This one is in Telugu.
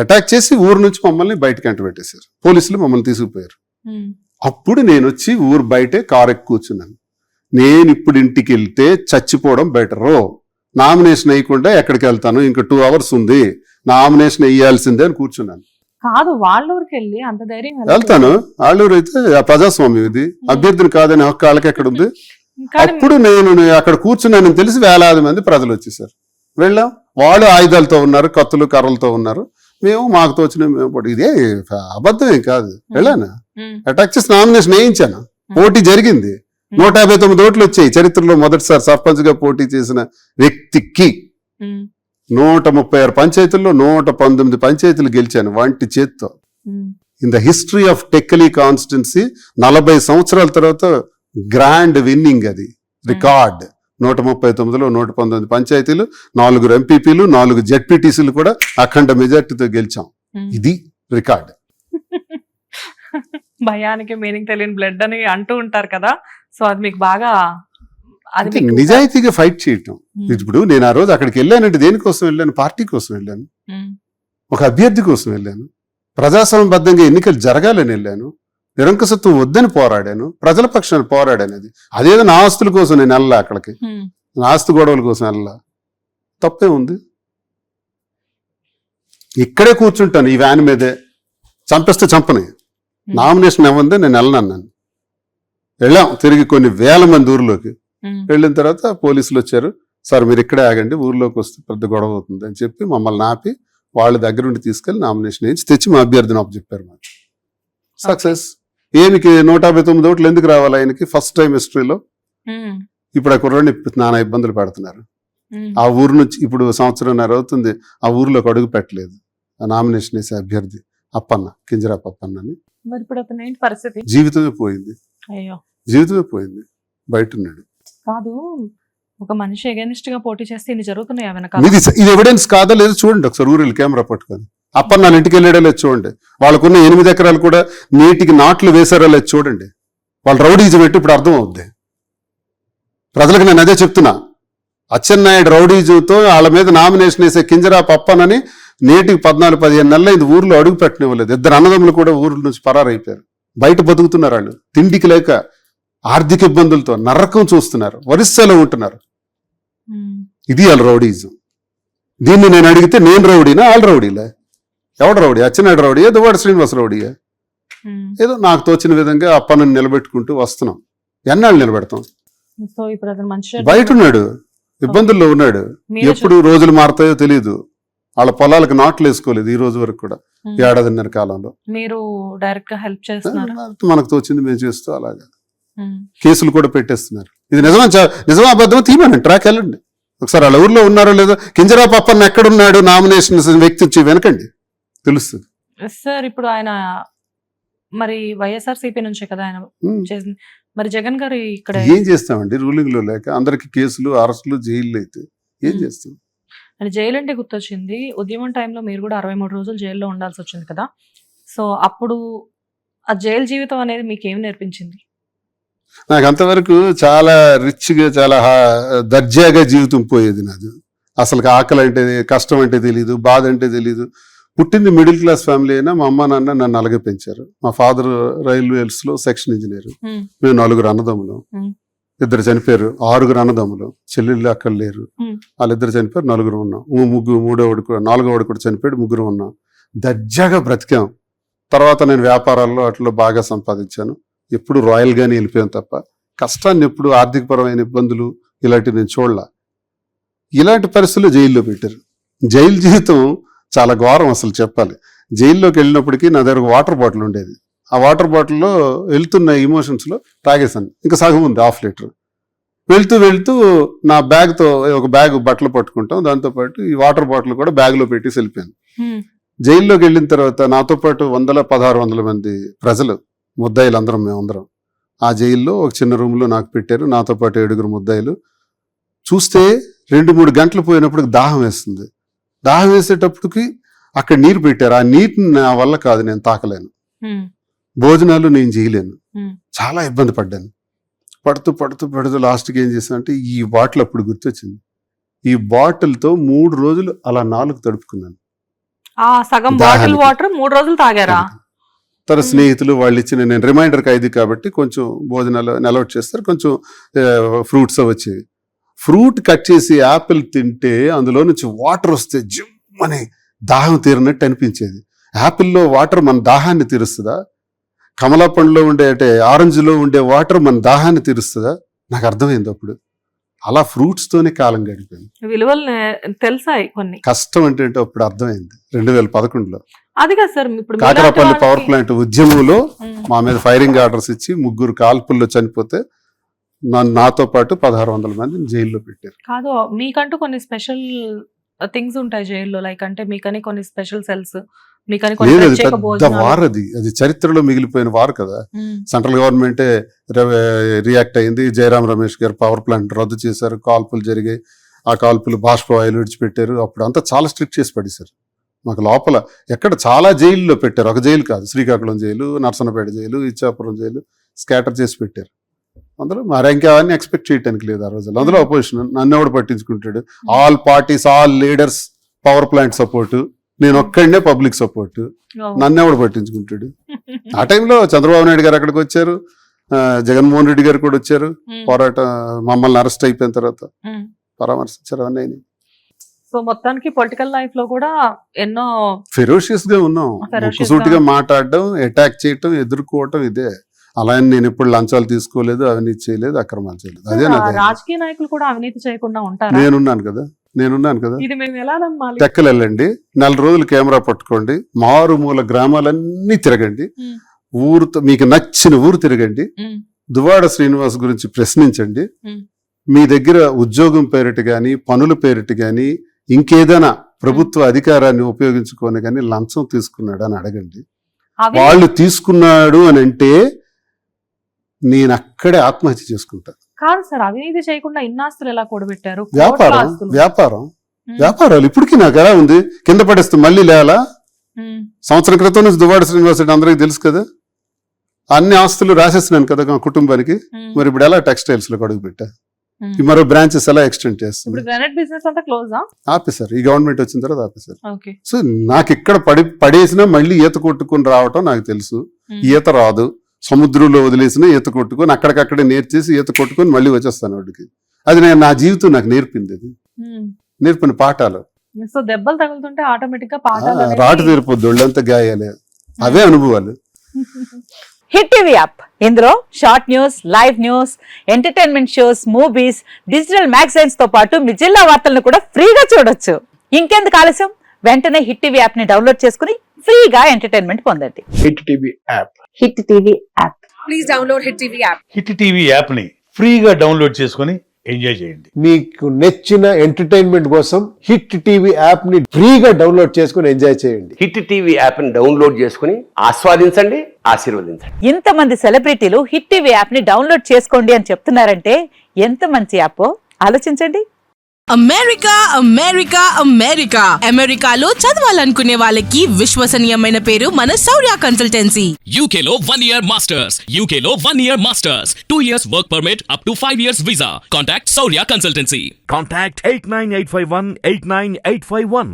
అటాక్ చేసి ఊరు నుంచి మమ్మల్ని బయటకి అంట పెట్టేశారు. పోలీసులు మమ్మల్ని తీసుకుపోయారు. అప్పుడు నేను వచ్చి ఊరు బయటే కారు ఎక్కి కూర్చున్నాను. నేను ఇప్పుడు ఇంటికి వెళ్తే చచ్చిపోవడం బెటరు, నామినేషన్ వేయకుండా ఎక్కడికి వెళ్తాను, ఇంకా 2 hours ఉంది, నామినేషన్ వేయాల్సిందే అని కూర్చున్నాను. కాదు వాళ్ళ ఊరికి వెళ్ళి అంత ధైర్యం వెళ్తాను, వాళ్ళూరు అయితే ప్రజాస్వామ్యం ఇది, అభ్యర్థిని కాదని హక్కు వాళ్ళకి ఎక్కడ ఉంది. అప్పుడు నేను అక్కడ కూర్చున్నానని తెలిసి వేలాది మంది ప్రజలు వచ్చేసారు. వెళ్ళాం, వాళ్ళు ఆయుధాలతో ఉన్నారు, కత్తులు కర్రలతో ఉన్నారు, మేము మాకు తోచిన ఇదే అబద్ధమేం కాదు. వెళ్ళాను, అటాక్ చేసి నామినేషన్ వేయించాను, పోటీ జరిగింది, 159 ఓట్లు వచ్చాయి. చరిత్రలో మొదటిసారి సర్పంచ్ గా పోటీ చేసిన వ్యక్తికి 136 పంచాయతీల్లో 119 పంచాయతీలు గెలిచాను వంటి చేత్తో. In the history of Tekkali constituency 40 సంవత్సరాల తర్వాత గ్రాండ్ విన్నింగ్ అది, రికార్డ్. 139లో 119 పంచాయతీలు, 4 ఎంపీపీలు, 4 జెడ్పీటీసీలు కూడా అఖండ మెజార్టీతో గెలిచాం. ఇది రికార్డ్. భయానికి మీనింగ్ తెలియని బ్లడ్ అని అంటూ ఉంటారు కదా, సో అది మీకు బాగా నిజాయితీగా ఫైట్ చేయటం. ఇప్పుడు నేను ఆ రోజు అక్కడికి వెళ్ళానంటే దేనికోసం వెళ్ళాను? పార్టీ కోసం వెళ్ళాను, ఒక అభ్యర్థి కోసం వెళ్ళాను, ప్రజాస్వామ్యబద్ధంగా ఎన్నికలు జరగాలని వెళ్ళాను, నిరంకుశత్వం వద్దని పోరాడాను, ప్రజల పక్షాన్ని పోరాడాను. అదేదో నా ఆస్తుల కోసం నేను వెళ్ళా, అక్కడికి నా ఆస్తి గొడవల కోసం వెళ్ళా, తప్పే ఉంది? ఇక్కడే కూర్చుంటాను ఈ వ్యాన్ మీదే, చంపేస్తే చంపని, నామినేషన్ ఏముంది నేను వెళ్ళనన్నాను. వెళ్ళాం తిరిగి కొన్ని వేల మంది ఊర్లోకి. వెళ్ళిన తర్వాత పోలీసులు వచ్చారు, సార్ మీరు ఇక్కడే ఆగండి, ఊర్లోకి వస్తే పెద్ద గొడవ అవుతుంది అని చెప్పి మమ్మల్ని ఆపి వాళ్ళ దగ్గర నుండి తీసుకెళ్లి నామినేషన్ వేయించి తెచ్చి మా అభ్యర్థిని అప్పచెప్పారు. మాకు సక్సెస్. ఏమికి 159 ఓట్లు ఎందుకు రావాలి ఆయనకి? ఫస్ట్ టైం హిస్టరీలో. ఇప్పుడు ఆ కుర్రాడిని నానా ఇబ్బందులు పెడుతున్నారు. ఆ ఊరు నుంచి ఇప్పుడు 1.5 సంవత్సరం అవుతుంది ఆ ఊర్లోకి అడుగు పెట్టలేదు ఆ నామినేషన్ వేసే అభ్యర్థి అప్పన్న, కింజరాపు అప్పన్న అని. జీవితమే పోయింది, జీవితమే పోయింది, బయట ఉన్నాడు. కాదు, ఒక మనిషి ఎగెనిస్ట్ గా పోటీ చేస్తే ఇన్ని జరుగుతున్నాయి ఇది ఎవిడెన్స్ కాదా లేదు చూడండి ఒకసారి, ఊరిలో కెమెరా పట్టుకొని. అప్పన్న ఇంటికి వెళ్ళాడో లేదు చూడండి, వాళ్ళకున్న 8 ఎకరాలు కూడా నీటికి నాట్లు వేసారో లేదు చూడండి. వాళ్ళు రౌడీజం పెట్టి ఇప్పుడు అర్థం అవుద్ది ప్రజలకు. నేను అదే చెప్తున్నా, అచ్చెన్నాయుడు రౌడీజంతో వాళ్ళ మీద నామినేషన్ వేసే కింజరాపు అప్పనని నేటికి 14-15 నెలలు ఇది ఊర్లో అడుగు పెట్టనివ్వలేదు. 2 అన్నదమ్ములు కూడా ఊర్ల నుంచి పరారైపోయారు, బయట బతుకుతున్నారు. వాళ్ళు తిండికి లేక ఆర్థిక ఇబ్బందులతో నరకం చూస్తున్నారు, వరిస్సాలో ఉంటున్నారు. ఇది వాళ్ళ రౌడీజం. దీన్ని నేను అడిగితే నేను రౌడీనా వాళ్ళు రౌడీలే? ఎవడు రౌడీ? అచ్చెన్నాయుడు రౌడీయా, దువ్వాడ శ్రీనివాస రౌడీయా? ఏదో నాకు తోచిన విధంగా అప్పనని నిలబెట్టుకుంటూ వస్తున్నాం. ఎన్నాళ్ళు నిలబెడతాం? బయట ఉన్నాడు, ఇబ్బందుల్లో ఉన్నాడు. ఎప్పుడు రోజులు మారుతాయో తెలియదు. వాళ్ళ పొలాలకు నాట్లు వేసుకోలేదు ఈ రోజు వరకు కూడా, 1.5 కాలంలో. మీరు డైరెక్ట్ గా హెల్ప్ చేస్తున్నారు, మనకు తోచింది మేము చేస్తూ అలాగా. కేసులు కూడా పెట్టేస్తున్నారు. ఇది నిజమా అబద్ధమా తీయమని ట్రాక్ వెళ్ళండి ఒకసారి. వాళ్ళ ఊర్లో ఉన్నారో లేదో, కింజరాపు అప్పన్న ఎక్కడున్నాడు నామినేషన్ వ్యక్తి వచ్చి వెనకండి, తెలుస్తుంది. సార్ ఇప్పుడు ఆయన మరి వైఎస్ఆర్సీపీ నుంచే కదా ఆయన చేసింది, మరి జగన్ గారు ఇక్కడ ఏం చేస్తామండి? రూలింగ్ లో లేక అందరికి కేసులు, అరెస్టులు, జైలు అయితే ఏం చేస్తాం? అని జైలు అంటే గుర్తొచ్చింది, ఉద్యమం టైంలో మీరు కూడా 63 రోజులు జైల్లో ఉండాల్సి వచ్చింది కదా. సో అప్పుడు ఆ జైలు జీవితం అనేది మీకు ఏం నేర్పించింది? నాకు అంతవరకు చాలా రిచ్గా, చాలా దర్జాగా జీవితం పోయేది నాది. అసలు ఆకలి అంటే, కష్టం అంటే తెలీదు, బాధ అంటే తెలీదు. పుట్టింది మిడిల్ క్లాస్ ఫ్యామిలీ అయినా మా అమ్మ నాన్న నన్ను అలాగే పెంచారు. మా ఫాదర్ రైల్వేస్ లో సెక్షన్ ఇంజనీర్. మేము 4 అన్నదమ్ములు, 2 చనిపోయారు. 6 అన్నదమ్ములు, చెల్లెళ్ళు అక్కడ లేరు. వాళ్ళిద్దరు చనిపోయారు, 4 ఉన్నాం. నాలుగోవాడు కూడా చనిపోయాడు, 3 ఉన్నాం. దర్జాగా బ్రతికాం. తర్వాత నేను వ్యాపారాల్లో అట్లా బాగా సంపాదించాను. ఎప్పుడు రాయల్గానే వెళ్ళిపోయాను తప్ప కష్టాన్ని ఎప్పుడు, ఆర్థికపరమైన ఇబ్బందులు ఇలాంటివి నేను చూడలా. ఇలాంటి పరిస్థితుల్లో జైల్లో పెట్టారు. జైలు జీవితం చాలా ఘోరం అసలు చెప్పాలి. జైల్లోకి వెళ్ళినప్పటికీ నా దగ్గర వాటర్ బాటిల్ ఉండేది. ఆ వాటర్ బాటిల్లో వెళ్తున్న ఇమోషన్స్లో తాగేశాను, ఇంకా సగం ఉంది, 1/2 లీటర్. వెళ్తూ నా బ్యాగ్తో ఒక బ్యాగ్ బట్టలు పట్టుకుంటాం, దాంతోపాటు ఈ వాటర్ బాటిల్ కూడా బ్యాగ్లో పెట్టేసి వెళ్ళిపోయాను. జైల్లోకి వెళ్ళిన తర్వాత నాతో పాటు 100-1600 మంది ప్రజలు, ముద్దాయిలు అందరం, మేమందరం ఆ జైల్లో ఒక చిన్న రూమ్లో నాకు పెట్టారు. నాతో పాటు 7 ముద్దాయిలు. చూస్తే 2-3 గంటలు పోయినప్పటికి దాహం వేస్తుంది. దాహం వేసేటప్పటికి అక్కడ నీరు పెట్టారు. ఆ నీటిని నా వల్ల కాదు, నేను తాకలేను. భోజనాలు నేను చేయలేను, చాలా ఇబ్బంది పడ్డాను. పడుతూ లాస్ట్కి ఏం చేశానంటే ఈ బాటిల్ అప్పుడు గుర్తొచ్చింది. ఈ బాటిల్తో 3 రోజులు అలా నాలుగు తడుపుకున్నాను. ఆ సగం బాటిల్ దాహానికి. వాటర్ 3 రోజులు తాగారా? తర్వాత స్నేహితులు వాళ్ళు ఇచ్చిన, నేను రిమైండర్ ఖైదీ కాబట్టి కొంచెం భోజనాలు అలౌట్ చేస్తారు, కొంచెం ఫ్రూట్స్ వచ్చేవి. ఫ్రూట్ కట్ చేసి యాపిల్ తింటే అందులో నుంచి వాటర్ వస్తే జిమ్ అని దాహం తీరినట్టు అనిపించేది. యాపిల్లో వాటర్ మన దాహాన్ని తీరుస్తుందా? కమలా పండులో ఉండే అంటే ఆరెంజ్లో ఉండే వాటర్ మన దాహాన్ని తీరుస్తుందా? నాకు అర్థమైంది అప్పుడు. అలా ఫ్రూట్స్ తోనే కాలం గడిపోయింది. విలువలు తెలిసాయి కొన్ని. కష్టం అంటే ఏంటో అప్పుడు అర్థమైంది 2011లో. అది కాదు సార్, ఇప్పుడు కాకరపల్లి పవర్ ప్లాంట్ ఉద్యమంలో మా మీద ఫైరింగ్ ఆర్డర్స్ ఇచ్చి 3 కాల్పుల్లో చనిపోతే నాతో పాటు 1600 మందిని జైల్లో పెట్టారు. కాదు, మీకంటూ కొన్ని స్పెషల్ థింగ్స్ ఉంటాయి జైల్లో, లైక్ అంటే మీకని కొన్ని స్పెషల్ సెల్స్, మీకని కొన్ని లేదు, అది ప్రత్యేక పెద్ద భోజనాలు. వార్, అది చరిత్రలో మిగిలిపోయిన వార్ కదా. సెంట్రల్ గవర్నమెంటే రియాక్ట్ అయింది. జయరాం రమేష్ గారు పవర్ ప్లాంట్ రద్దు చేశారు, కాల్పులు జరిగాయి. ఆ కాల్పులు బాష్పవాయువులు విడిచిపెట్టారు. అప్పుడు అంతా చాలా స్ట్రిక్ట్ చేసి పడేశారు. మాకు లోపల ఎక్కడ చాలా జైల్లో పెట్టారు, ఒక జైలు కాదు, Srikakulam jail, Narasannapeta jail, Ichchapuram jail scatter చేసి పెట్టారు. అందులో మరి ఇంకా అవన్నీ ఎక్స్పెక్ట్ చేయడానికి లేదు ఆ రోజుల్లో. అందులో అపోజిషన్ నన్ను ఎవడు పట్టించుకుంటాడు? All parties, all leaders power plant support, నేను ఒక్కడనే పబ్లిక్ సపోర్ట్, నన్ను ఎవడు పట్టించుకుంటాడు? ఆ టైంలో చంద్రబాబు నాయుడు గారు అక్కడికి వచ్చారు, జగన్మోహన్ రెడ్డి గారు కూడా వచ్చారు. పోరాటం మమ్మల్ని అరెస్ట్ అయిపోయిన తర్వాత పరామర్శించారు. అవన్నీ సో మొత్తానికి పొలిటికల్ లైఫ్ లో కూడా ఎన్నో ఫెరోషియస్ గా ఉన్నాం. ముక్కుసూటిగా మాట్లాడడం, అటాక్ చేయటం, ఎదుర్కోవటం ఇదే. అలా అని నేను ఎప్పుడు లంచాలు తీసుకోలేదు, అవినీతి చేయలేదు, అక్రమాలు చేయలేదు. అదే రాజకీయ నాయకులు కూడా అవినీతి చేయకుండా ఉంటారు. నేనున్నాను కదా. ఇది మేము ఎలా నమ్మాలి? టెక్కలు వెళ్ళండి, 4 రోజులు కెమెరా పట్టుకోండి, మారుమూల గ్రామాలన్నీ తిరగండి, ఊరుతో మీకు నచ్చిన ఊరు తిరగండి, దువ్వాడ శ్రీనివాస్ గురించి ప్రశ్నించండి. మీ దగ్గర ఉద్యోగం పేరిట గాని, పనుల పేరిట గాని, ఇంకేదైనా ప్రభుత్వ అధికారాన్ని ఉపయోగించుకొని కానీ లంచం తీసుకున్నాడు అని అడగండి. వాళ్ళు తీసుకున్నాడు అని అంటే నేను అక్కడే ఆత్మహత్య చేసుకుంటా. కాదు సార్, అవినీతి చేయకుండా ఇన్నాస్తులు ఎలా కూడబెట్టారు? వ్యాపారాలు ఇప్పటికీ నాకు ఎలా ఉంది, కింద పడేస్తే మళ్ళీ లేలా? సంవత్సరం క్రితం నుంచి దువ్వాడ శ్రీనివాస్ రెడ్డి అందరికీ తెలుసు కదా, అన్ని ఆస్తులు రాసేస్తున్నాను కదా మా కుటుంబానికి. మరి ఇప్పుడు ఎలా టెక్స్టైల్స్ లో అడుగు పెట్టా? మరో బ్రాంచెస్ ఎలా ఎక్స్టెండ్ చేస్తుంది? ఆపేశారు, ఈ గవర్నమెంట్ వచ్చిన తర్వాత ఆపేశారు. సో నాకు ఇక్కడ పడేసినా మళ్ళీ ఈత కొట్టుకుని రావటం నాకు తెలుసు. ఈత రాదు, సముద్రంలో వదిలేసిన ఈత కొట్టుకొని అక్కడికక్కడే నేర్చేసి ఈత కొట్టుకొని మళ్ళీ వచ్చేస్తాను వాడికి. అది నేను నా జీవితం నాకు నేర్పింది, అది నేర్పిన పాఠాలు. సో దెబ్బలు తగులుతుంటే ఆటోమేటిక్ గా పాఠాలు రాటు తీరిపోద్ది, ఒళ్ళంతా గాయాలే, అవే అనుభవాలు. హిట్ టీవీ యాప్, ఇందులో short news, live news, entertainment shows, movies, digital magazines తో పాటు మీ జిల్లా వార్తలను కూడా ఫ్రీగా చూడొచ్చు. ఇంకెందుకు ఆలస్యం, వెంటనే హిట్ టీవీ యాప్ ని డౌన్లోడ్ చేసుకుని ఫ్రీగా ఎంటర్టైన్మెంట్ పొందండి. Hit TV app. Hit TV app. Please download hit TV app. Hit TV app ని ఫ్రీగా డౌన్లోడ్ చేసుకుని ఎంజాయ్ చేయండి. మీకు నచ్చిన ఎంటర్టైన్మెంట్ కోసం హిట్ టీవీ యాప్ ని ఫ్రీగా డౌన్లోడ్ చేసుకుని ఎంజాయ్ చేయండి. హిట్ టీవీ యాప్ ని డౌన్లోడ్ చేసుకుని ఆస్వాదించండి, ఆశీర్వదించండి. ఇంతమంది సెలబ్రిటీలు హిట్ టీవీ యాప్ ని డౌన్లోడ్ చేసుకోండి అని చెప్తున్నారంటే ఎంత మంచి యాప్ ఆలోచించండి. అమెరికా అమెరికా అమెరికా అమెరికాలో చదవాలనుకునే వాళ్ళకి విశ్వసనీయమైన పేరు మన శౌర్య కన్సల్టెన్సీ. UK లో 1 year masters. UK లో 1 year masters. 2 years work permit up to 5 years visa. Contact Saurya Consultancy. Contact 89851 89851.